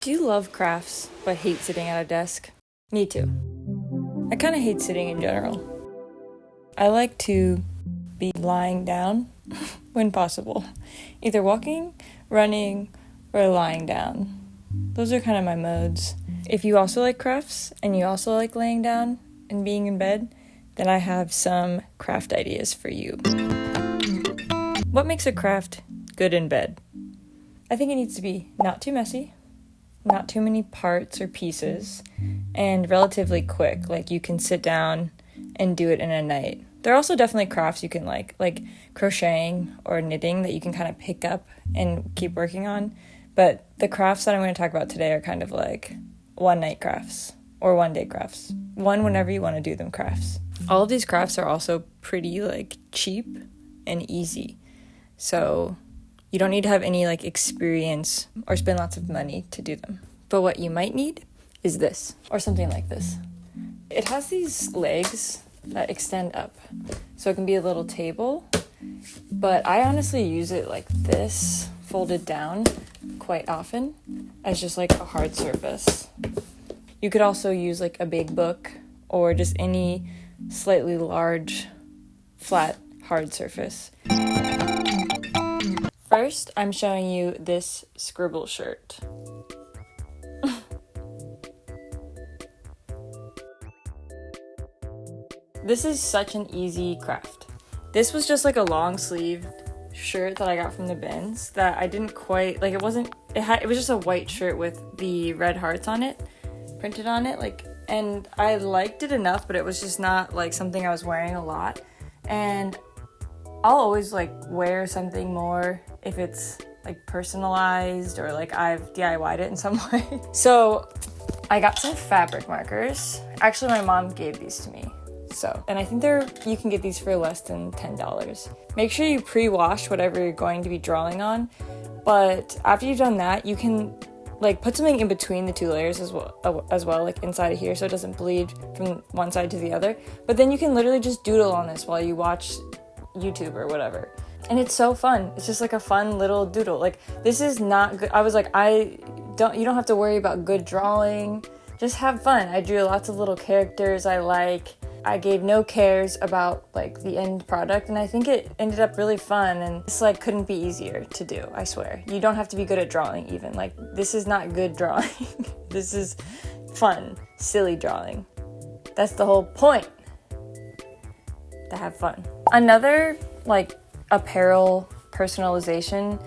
Do you love crafts but hate sitting at a desk? Me too. I kind of hate sitting in general. I like to be lying down when possible. Either walking, running, or lying down. Those are kind of my modes. If you also like crafts and you also like laying down and being in bed, then I have some craft ideas for you. What makes a craft good in bed? I think it needs to be not too messy, not too many parts or pieces, and relatively quick. Like you can sit down and do it in a night. There are also definitely crafts you can like crocheting or knitting that you can kind of pick up and keep working on. But the crafts that I'm going to talk about today are kind of like one-night crafts or one-day crafts. One whenever you want to do them crafts. All of these crafts are also pretty like cheap and easy. So you don't need to have any like experience or spend lots of money to do them. But what you might need is this, or something like this. It has these legs that extend up. So it can be a little table, but I honestly use it like this, folded down quite often as just like a hard surface. You could also use like a big book or just any slightly large, flat, hard surface. First, I'm showing you this scribble shirt. This is such an easy craft. This was just like a long sleeved shirt that I got from the bins that I didn't quite, like it was just a white shirt with the red hearts on it, printed on it, and I liked it enough, but it was just not like something I was wearing a lot. And I'll always like wear something more if it's like personalized or like I've DIY'd it in some way. So I got some fabric markers. Actually, my mom gave these to me. And I think you can get these for less than $10. Make sure you pre-wash whatever you're going to be drawing on. But after you've done that, you can like put something in between the two layers as well, like inside of here, so it doesn't bleed from one side to the other. But then you can literally just doodle on this while you watch YouTube or whatever. And it's so fun. It's just like a fun little doodle. Like this is not good. I was like, you don't have to worry about good drawing. Just have fun. I drew lots of little characters I gave no cares about like the end product, and I think it ended up really fun, and this like couldn't be easier to do, I swear. You don't have to be good at drawing even. Like this is not good drawing. This is fun, silly drawing. That's the whole point. To have fun. Another like apparel personalization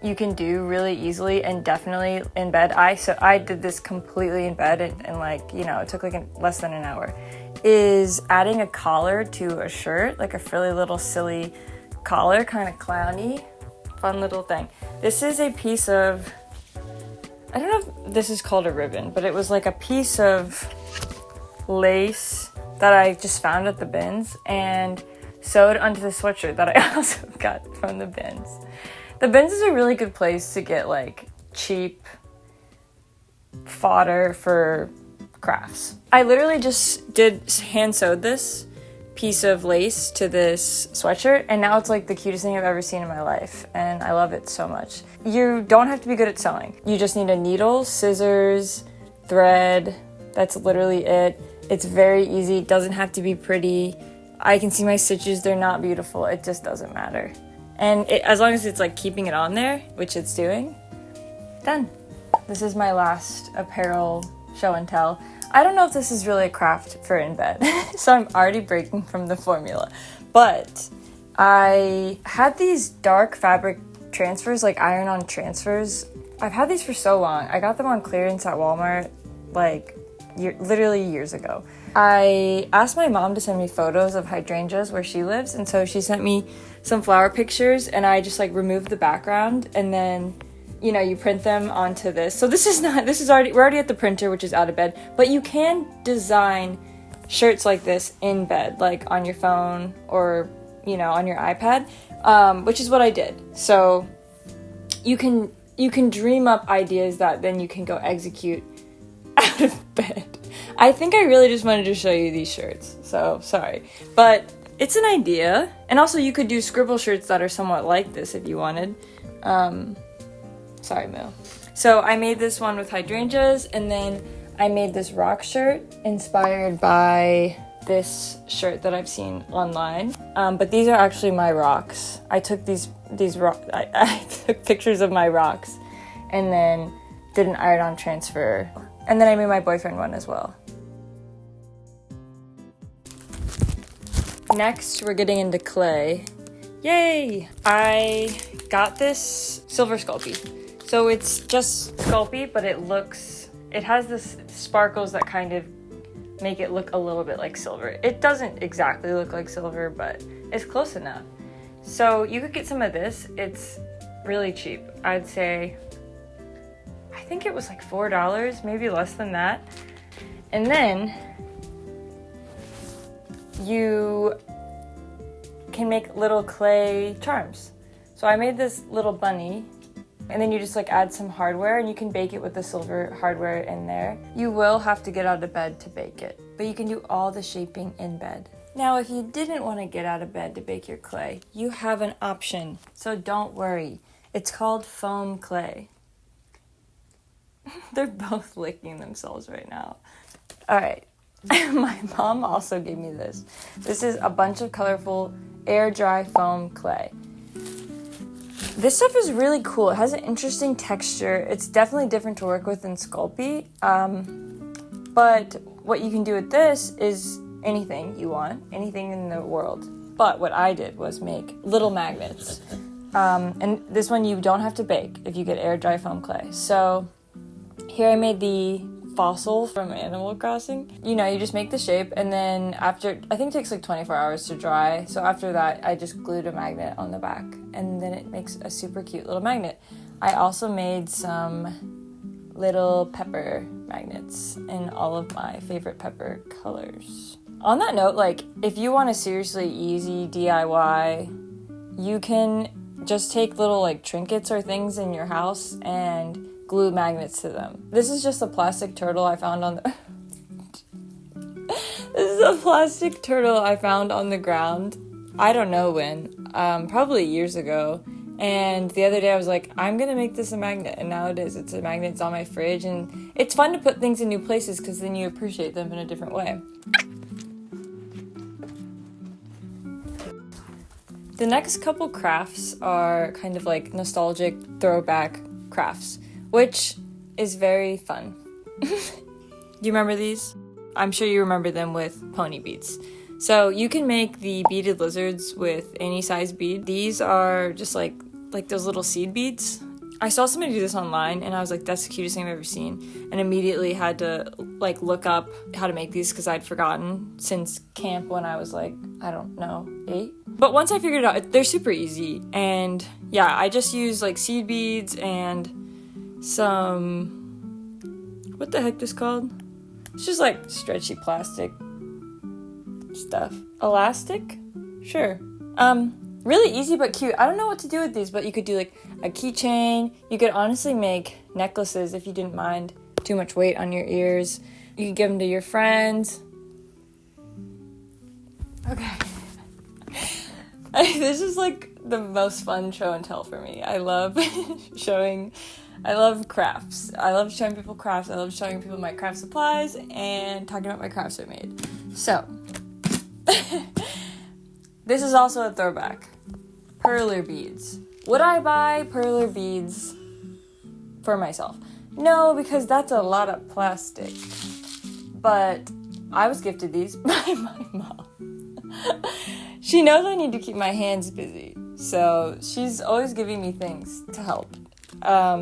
you can do really easily and definitely in bed. I did this completely in bed and like, it took like less than an hour. Is adding a collar to a shirt, like a frilly little silly collar, kind of clowny, fun little thing. This is a piece of, I don't know if this is called a ribbon, but it was like a piece of lace that I just found at the bins and sewed onto the sweatshirt that I also got from the bins. The bins is a really good place to get like cheap fodder for crafts. I literally just hand sewed this piece of lace to this sweatshirt, and now it's like the cutest thing I've ever seen in my life, and I love it so much. You don't have to be good at sewing. You just need a needle, scissors, thread. That's literally it. It's very easy. It doesn't have to be pretty. I can see my stitches. They're not beautiful. It just doesn't matter. And as long as it's like keeping it on there, which it's doing, done. This is my last apparel show and tell. I don't know if this is really a craft for in bed, so I'm already breaking from the formula. But I had these dark fabric transfers, like iron-on transfers. I've had these for so long. I got them on clearance at Walmart, literally years ago. I asked my mom to send me photos of hydrangeas where she lives, and so she sent me some flower pictures, and I just like removed the background, and then you print them onto this. So we're already at the printer, which is out of bed, but you can design shirts like this in bed, like on your phone or, on your iPad, which is what I did. So you can dream up ideas that then you can go execute out of bed. I think I really just wanted to show you these shirts, so sorry. But it's an idea. And also you could do scribble shirts that are somewhat like this if you wanted. Sorry, Moo. So I made this one with hydrangeas, and then I made this rock shirt inspired by this shirt that I've seen online. But these are actually my rocks. I took I took pictures of my rocks and then did an iron-on transfer. And then I made my boyfriend one as well. Next, we're getting into clay. Yay! I got this silver Sculpey. So it's just Sculpey, but it has this sparkles that kind of make it look a little bit like silver. It doesn't exactly look like silver, but it's close enough. So you could get some of this. It's really cheap. I'd say, I think it was like $4, maybe less than that. And then you can make little clay charms. So I made this little bunny, and then you just like add some hardware, and you can bake it with the silver hardware in there. You will have to get out of bed to bake it, but you can do all the shaping in bed. Now, if you didn't want to get out of bed to bake your clay, you have an option, so don't worry. It's called foam clay. They're both licking themselves right now. All right, my mom also gave me this. This is a bunch of colorful air dry foam clay. This stuff is really cool. It has an interesting texture. It's definitely different to work with than Sculpey. But what you can do with this is anything you want, anything in the world. But what I did was make little magnets. And this one you don't have to bake if you get air dry foam clay. So here I made the fossil from Animal Crossing. You know, you just make the shape, and then after, I think it takes like 24 hours to dry. So after that, I just glued a magnet on the back, and then it makes a super cute little magnet. I also made some little pepper magnets in all of my favorite pepper colors. On that note, like, if you want a seriously easy DIY, you can just take little like trinkets or things in your house and glue magnets to them. This is just a plastic turtle I found on the This is a plastic turtle I found on the ground. I don't know when, probably years ago. And the other day I was like, I'm gonna make this a magnet, and now it is. It's a magnet. It's on my fridge, and it's fun to put things in new places because then you appreciate them in a different way. The next couple crafts are kind of like nostalgic throwback crafts, which is very fun. Do you remember these? I'm sure you remember them with pony beads. So you can make the beaded lizards with any size bead. These are just like those little seed beads. I saw somebody do this online, and I was like, that's the cutest thing I've ever seen, and immediately had to like look up how to make these because I'd forgotten since camp when I was like, I don't know, 8. But once I figured it out, they're super easy. And yeah, I just use like seed beads and some, what the heck this called? It's just like stretchy plastic stuff. Elastic? Sure. Really easy but cute. I don't know what to do with these, but you could do like a keychain. You could honestly make necklaces if you didn't mind too much weight on your ears. You could give them to your friends. Okay. This is like the most fun show and tell for me. I love I love crafts. I love showing people crafts. I love showing people my craft supplies and talking about my crafts I made. So, this is also a throwback. Perler beads. Would I buy perler beads for myself? No, because that's a lot of plastic. But I was gifted these by my mom. She knows I need to keep my hands busy, so she's always giving me things to help. I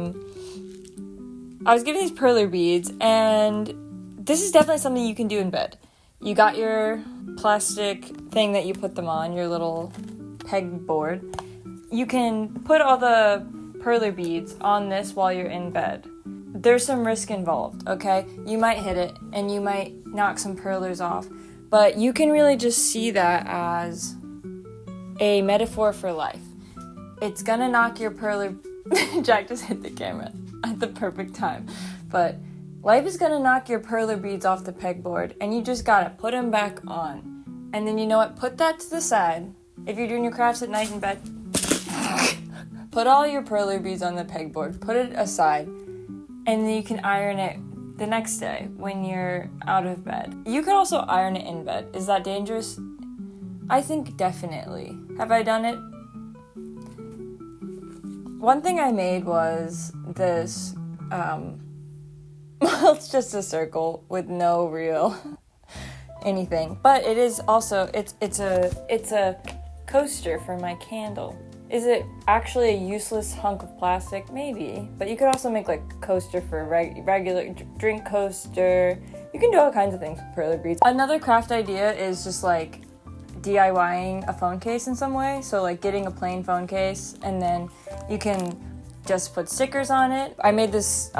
was given these perler beads, and this is definitely something you can do in bed. You got your plastic thing that you put them on, your little pegboard. You can put all the perler beads on this while you're in bed. There's some risk involved, okay? You might hit it, and you might knock some perlers off, but you can really just see that as a metaphor for life. It's gonna knock your perler... Jack just hit the camera at the perfect time. But life is gonna knock your perler beads off the pegboard, and you just gotta put them back on. And then you know what? Put that to the side. If you're doing your crafts at night in bed, put all your perler beads on the pegboard. Put it aside. and then you can iron it the next day when you're out of bed. You could also iron it in bed. Is that dangerous? I think definitely. Have I done it? One thing I made was this, well, it's just a circle with no real anything, but it is also, it's a coaster for my candle. Is it actually a useless hunk of plastic? Maybe, but you could also make like a coaster for regular drink coaster. You can do all kinds of things with perler beads. Another craft idea is just like DIYing a phone case in some way. So like getting a plain phone case and then you can just put stickers on it. I made this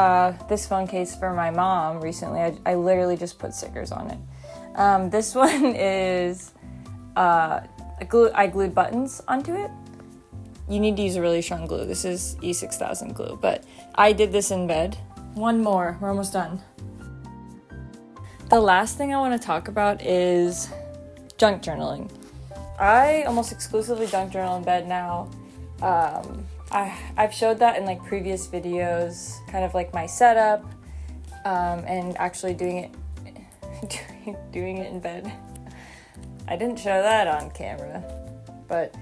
this phone case for my mom recently. I literally just put stickers on it. This one is I glued buttons onto it. You need to use a really strong glue. This is E6000 glue, but I did this in bed. One more, we're almost done. The last thing I want to talk about is junk journaling. I almost exclusively junk journal in bed now. I've showed that in like previous videos, kind of like my setup, and actually doing it in bed. I didn't show that on camera, but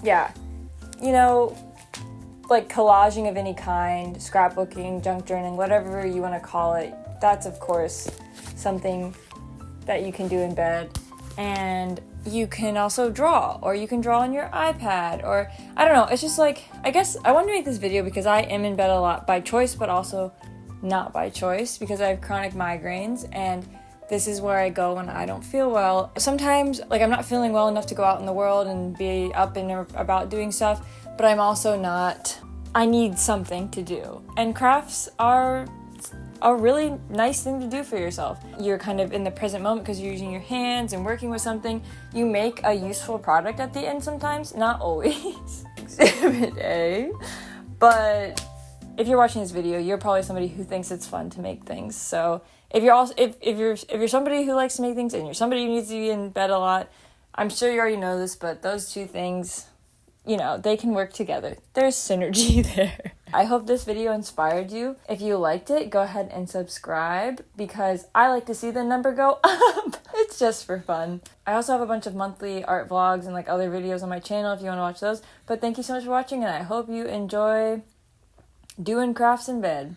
yeah, you know, like collaging of any kind, scrapbooking, junk journaling, whatever you want to call it, that's of course something that you can do in bed. And you can also draw, or you can draw on your iPad, or I don't know, it's just like, I guess I wanted to make this video because I am in bed a lot by choice, but also not by choice because I have chronic migraines, and this is where I go when I don't feel well. Sometimes, like, I'm not feeling well enough to go out in the world and be up and about doing stuff, but I'm also not, I need something to do. And crafts are a really nice thing to do for yourself. You're kind of in the present moment because you're using your hands and working with something. You make a useful product at the end sometimes, not always. Exhibit A. But if you're watching this video, you're probably somebody who thinks it's fun to make things. So if you're somebody who likes to make things and you're somebody who needs to be in bed a lot, I'm sure you already know this, but those two things, you know, they can work together. There's synergy there. I hope this video inspired you. If you liked it, go ahead and subscribe because I like to see the number go up. It's just for fun. I also have a bunch of monthly art vlogs and like other videos on my channel if you want to watch those. But thank you so much for watching, and I hope you enjoy doing crafts in bed.